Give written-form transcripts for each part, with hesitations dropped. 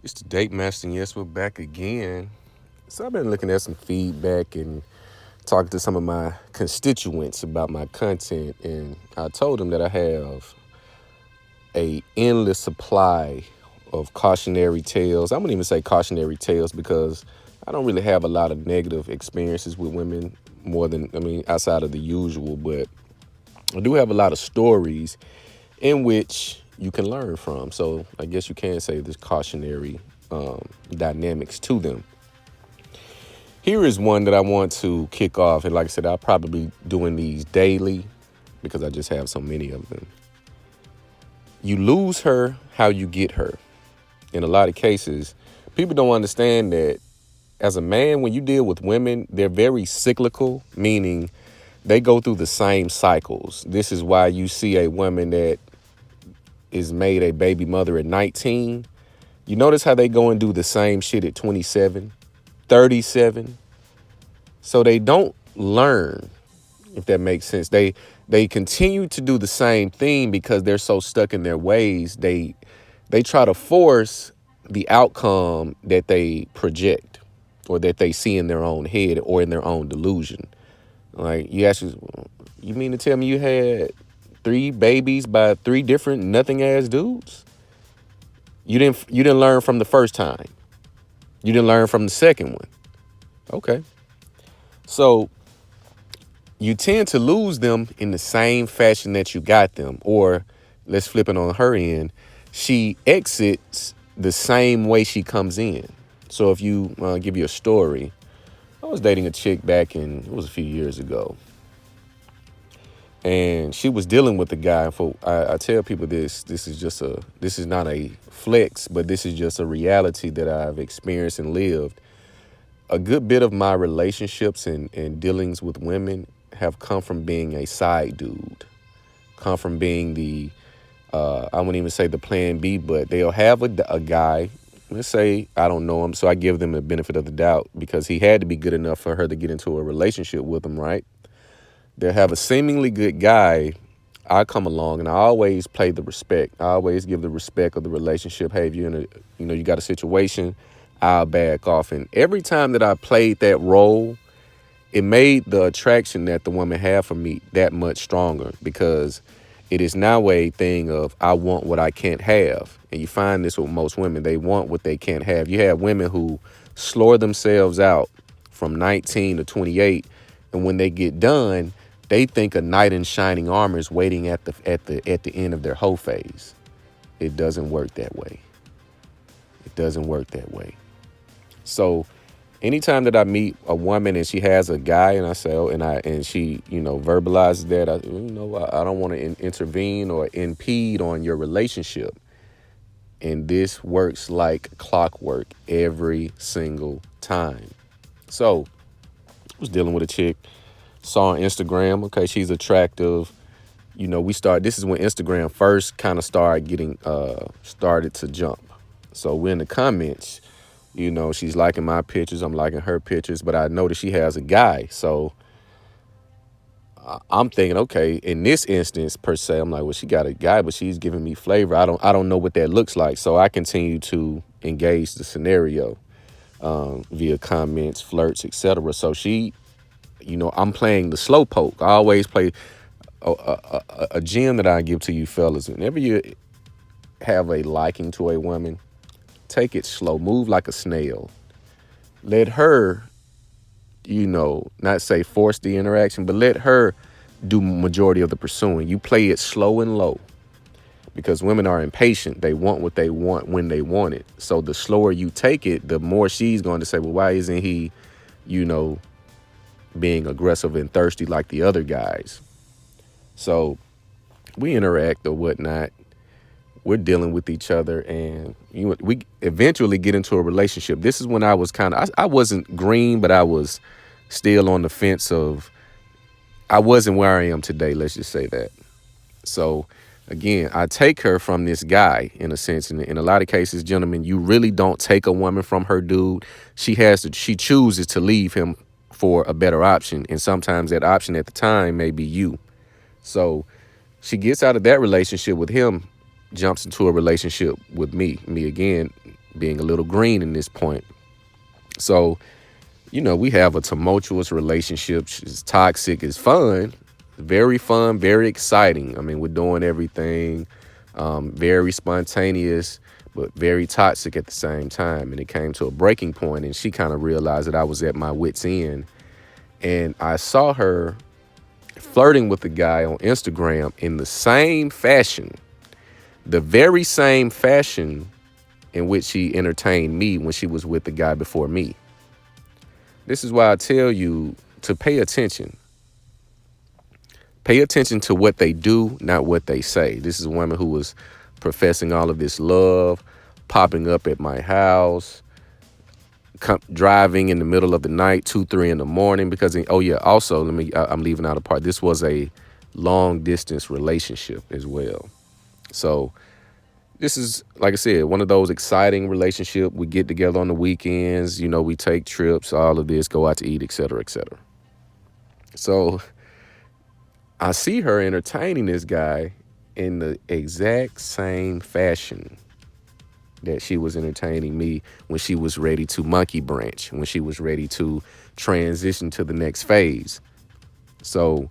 It's the Date Master, and yes, we're back again. So I've been looking at some feedback and talking to some of my constituents about my content, and I told them that I have a endless supply of cautionary tales. I wouldn't even say cautionary tales because I don't really have a lot of negative experiences with women more than, outside of the usual, but I do have a lot of stories in which you can learn from. So I guess you can say there's cautionary dynamics to them. Here is one that I want to kick off. And like I said, I'll probably be doing these daily because I just have so many of them. You lose her how you get her. In a lot of cases, people don't understand that as a man, when you deal with women, they're very cyclical, meaning they go through the same cycles. This is why you see a woman that is made a baby mother at 19. You notice how they go and do the same shit at 27, 37. So they don't learn, if that makes sense. They continue to do the same thing because they're so stuck in their ways. They try to force the outcome that they project or that they see in their own head or in their own delusion. Like you mean to tell me you had 3 babies by 3 different nothing ass dudes? You didn't learn from the first time. You didn't learn from the second one. Okay. So you tend to lose them in the same fashion that you got them. Or let's flip it on her end. She exits the same way she comes in. So if you give you a story, I was dating a chick it was a few years ago. And she was dealing with a guy. I tell people this is not a flex, but this is just a reality that I've experienced and lived. A good bit of my relationships and dealings with women have come from being a side dude, come from being I wouldn't even say the plan B, but they'll have a guy, let's say I don't know him, so I give them the benefit of the doubt because he had to be good enough for her to get into a relationship with him, right? They'll have a seemingly good guy. I come along and I always play the respect. I always give the respect of the relationship. Hey, if you're you got a situation, I'll back off. And every time that I played that role, it made the attraction that the woman had for me that much stronger because it is now a thing of I want what I can't have. And you find this with most women. They want what they can't have. You have women who slur themselves out from 19 to 28. And when they get done, they think a knight in shining armor is waiting at the end of their whole phase. It doesn't work that way. It doesn't work that way. So anytime that I meet a woman and she has a guy and I say, oh, and she, verbalizes that, I don't want to intervene or impede on your relationship. And this works like clockwork every single time. So I was dealing with a chick, saw on Instagram, okay, she's attractive. This is when Instagram first kind of started to jump. So we're in the comments, she's liking my pictures, I'm liking her pictures, but I noticed she has a guy. So I'm thinking, okay, in this instance per se, I'm like, well, she got a guy, but she's giving me flavor. I don't know what that looks like. So I continue to engage the scenario via comments, flirts, etc. So she, I'm playing the slow poke. I always play a gem that I give to you fellas. Whenever you have a liking to a woman, take it slow, move like a snail. Let her, not say force the interaction, but let her do majority of the pursuing. You play it slow and low because women are impatient. They want what they want when they want it. So the slower you take it, the more she's going to say, well, why isn't he, being aggressive and thirsty like the other guys? So we interact or whatnot. We're dealing with each other and we eventually get into a relationship. This is when I was I wasn't green, but I was still on the fence of, I wasn't where I am today. Let's just say that. So again, I take her from this guy in a sense. And in a lot of cases, gentlemen, you really don't take a woman from her dude. She chooses to leave him for a better option. And sometimes that option at the time may be you. So she gets out of that relationship with him, jumps into a relationship with me again, being a little green in this point. So, we have a tumultuous relationship. It's toxic. It's fun, very exciting. I mean, we're doing everything, very spontaneous, but very toxic at the same time. And it came to a breaking point, and she kind of realized that I was at my wit's end. And I saw her flirting with the guy on Instagram in the same fashion, the very same fashion in which she entertained me when she was with the guy before me. This is why I tell you to pay attention. Pay attention to what they do, not what they say. This is a woman who was professing all of this love, popping up at my house, driving in the middle of the night, 2, 3 in the morning. Because, also, I'm leaving out a part. This was a long distance relationship as well. So this is, like I said, one of those exciting relationships. We get together on the weekends, we take trips, all of this, go out to eat, et cetera, et cetera. So I see her entertaining this guy in the exact same fashion that she was entertaining me when she was ready to monkey branch, when she was ready to transition to the next phase. So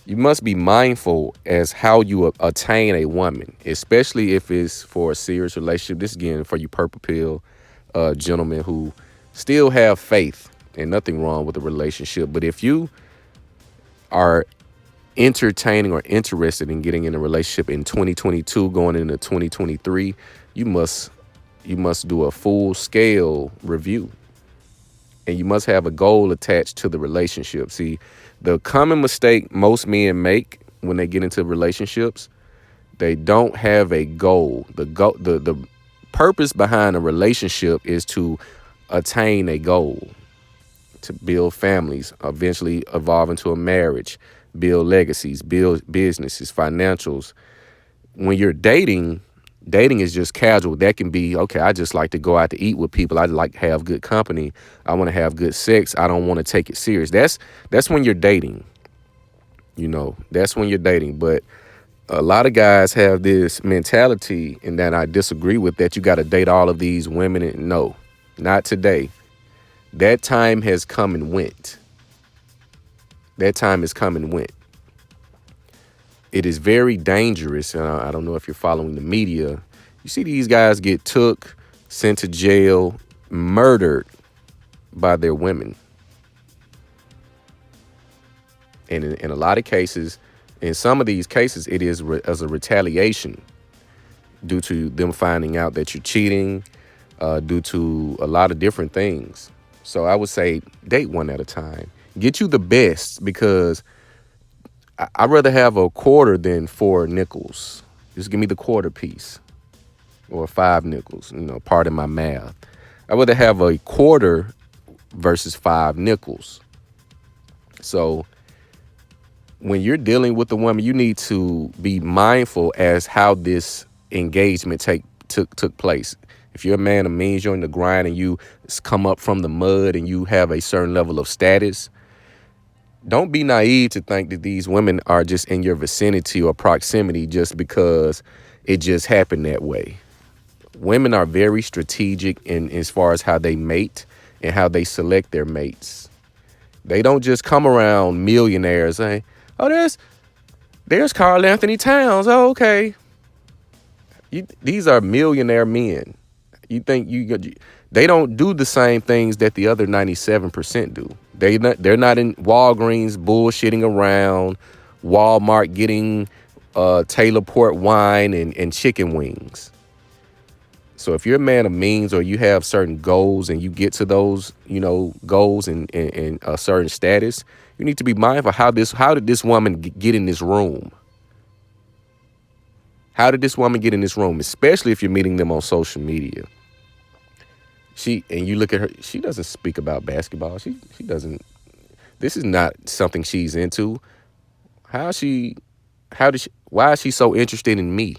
you must be mindful as how you attain a woman, especially if it's for a serious relationship. This again for you purple pill gentlemen who still have faith and nothing wrong with a relationship. But if you are entertaining or interested in getting in a relationship in 2022 going into 2023, you must do a full scale review. And you must have a goal attached to the relationship. See, the common mistake most men make when they get into relationships, they don't have a goal. The purpose behind a relationship is to attain a goal, to build families, eventually evolve into a marriage, build legacies, build businesses, financials. When you're dating is just casual. That can be, okay, I just like to go out to eat with people. I like to have good company. I want to have good sex. I don't want to take it serious. That's when you're dating. That's when you're dating. But a lot of guys have this mentality, and that I disagree with, that you got to date all of these women. And no, not today. That time has come and went. That time has come and went. It is very dangerous. And I don't know if you're following the media. You see these guys get took, sent to jail, murdered by their women. And in a lot of cases, in some of these cases, it is as a retaliation due to them finding out that you're cheating, due to a lot of different things. So I would say date one at a time. Get you the best, because I'd rather have a quarter than 4 nickels. Just give me the quarter piece, or 5 nickels, pardon my math. I'd rather have a quarter versus 5 nickels. So when you're dealing with a woman, you need to be mindful as how this engagement took place. If you're a man of means, you're in the grind and you come up from the mud and you have a certain level of status, don't be naive to think that these women are just in your vicinity or proximity just because it just happened that way. Women are very strategic in as far as how they mate and how they select their mates. They don't just come around millionaires saying, oh, there's Karl Anthony Towns. Oh, okay. These are millionaire men. You think they don't do the same things that the other 97% do. They're not in Walgreens bullshitting around, Walmart getting Taylor port wine and chicken wings. So if you're a man of means, or you have certain goals and you get to those, goals and a certain status, you need to be mindful how did this woman get in this room? How did this woman get in this room? Especially if you're meeting them on social media. And you look at her, she doesn't speak about basketball. She doesn't. This is not something she's into. Why is she so interested in me?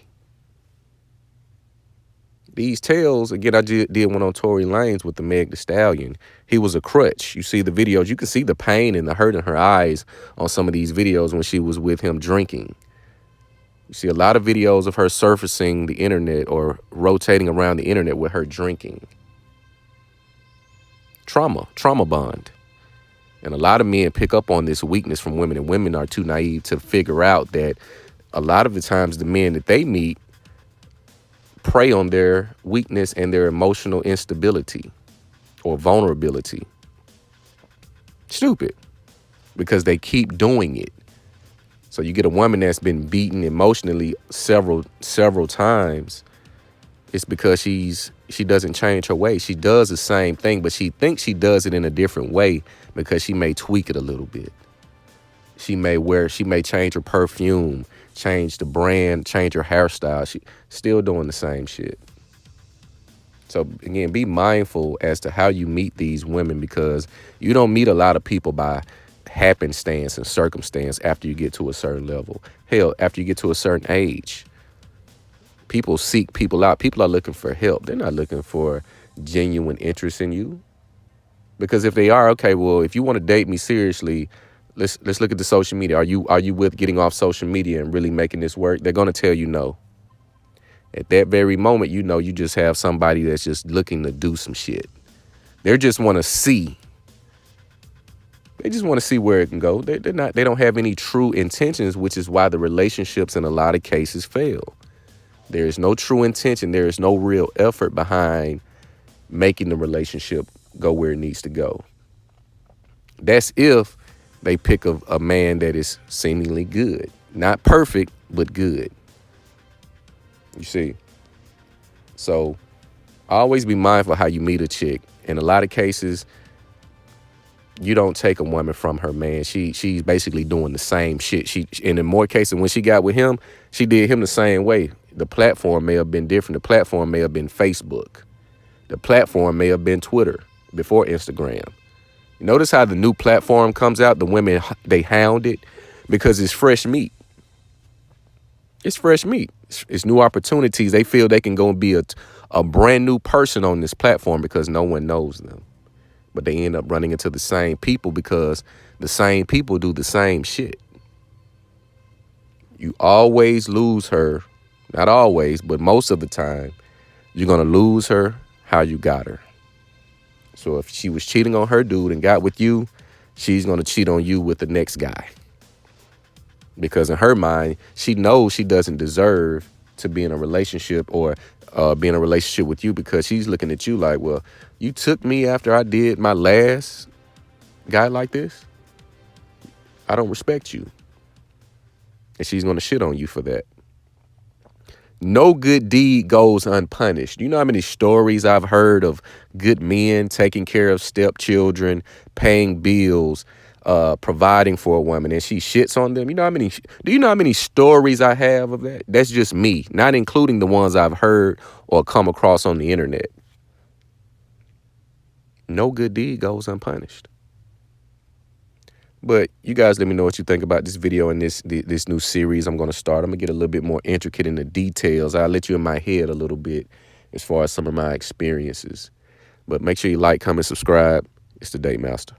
These tales, again, I did one on Tory Lanez with the Meg Thee Stallion. He was a crutch. You see the videos, you can see the pain and the hurt in her eyes on some of these videos when she was with him drinking. You see a lot of videos of her surfacing the internet or rotating around the internet with her drinking. Trauma bond. And a lot of men pick up on this weakness from women, and women are too naive to figure out that a lot of the times the men that they meet prey on their weakness and their emotional instability or vulnerability. Stupid, because they keep doing it. So you get a woman that's been beaten emotionally several times. It's because she doesn't change her way. She does the same thing, but she thinks she does it in a different way because she may tweak it a little bit. She may change her perfume, change the brand, change her hairstyle. She still doing the same shit. So again, be mindful as to how you meet these women, because you don't meet a lot of people by happenstance and circumstance after you get to a certain level. Hell, after you get to a certain age, people seek people out. People are looking for help. They're not looking for genuine interest in you. Because if they are, okay, well, if you want to date me seriously, let's look at the social media. Are you with getting off social media and really making this work? They're going to tell you no. At that very moment, you know, you just have somebody that's just looking to do some shit. They just want to see. They just want to see where it can go. They don't have any true intentions, which is why the relationships in a lot of cases fail. There is no true intention. There is no real effort behind making the relationship go where it needs to go. That's if they pick a man that is seemingly good. Not perfect, but good. You see? So always be mindful how you meet a chick. In a lot of cases, you don't take a woman from her man. She's basically doing the same shit. And in more cases, when she got with him, she did him the same way. The platform may have been different. The platform may have been Facebook. The platform may have been Twitter before Instagram. Notice how the new platform comes out. The women, they hound it because it's fresh meat. It's fresh meat. It's new opportunities. They feel they can go and be a brand new person on this platform because no one knows them. But they end up running into the same people because the same people do the same shit. You always lose her. Not always, but most of the time, you're going to lose her how you got her. So if she was cheating on her dude and got with you, she's going to cheat on you with the next guy. Because in her mind, she knows she doesn't deserve to be in a relationship or be in a relationship with you, because she's looking at you like, well, you took me after I did my last guy like this. I don't respect you. And she's going to shit on you for that. No good deed goes unpunished. You know how many stories I've heard of good men taking care of stepchildren, paying bills, providing for a woman, and she shits on them? Do you know how many stories I have of that? That's just me, not including the ones I've heard or come across on the internet. No good deed goes unpunished. But you guys let me know what you think about this video and this new series I'm going to start. I'm going to get a little bit more intricate in the details. I'll let you in my head a little bit as far as some of my experiences. But make sure you like, comment, subscribe. It's the Date Master.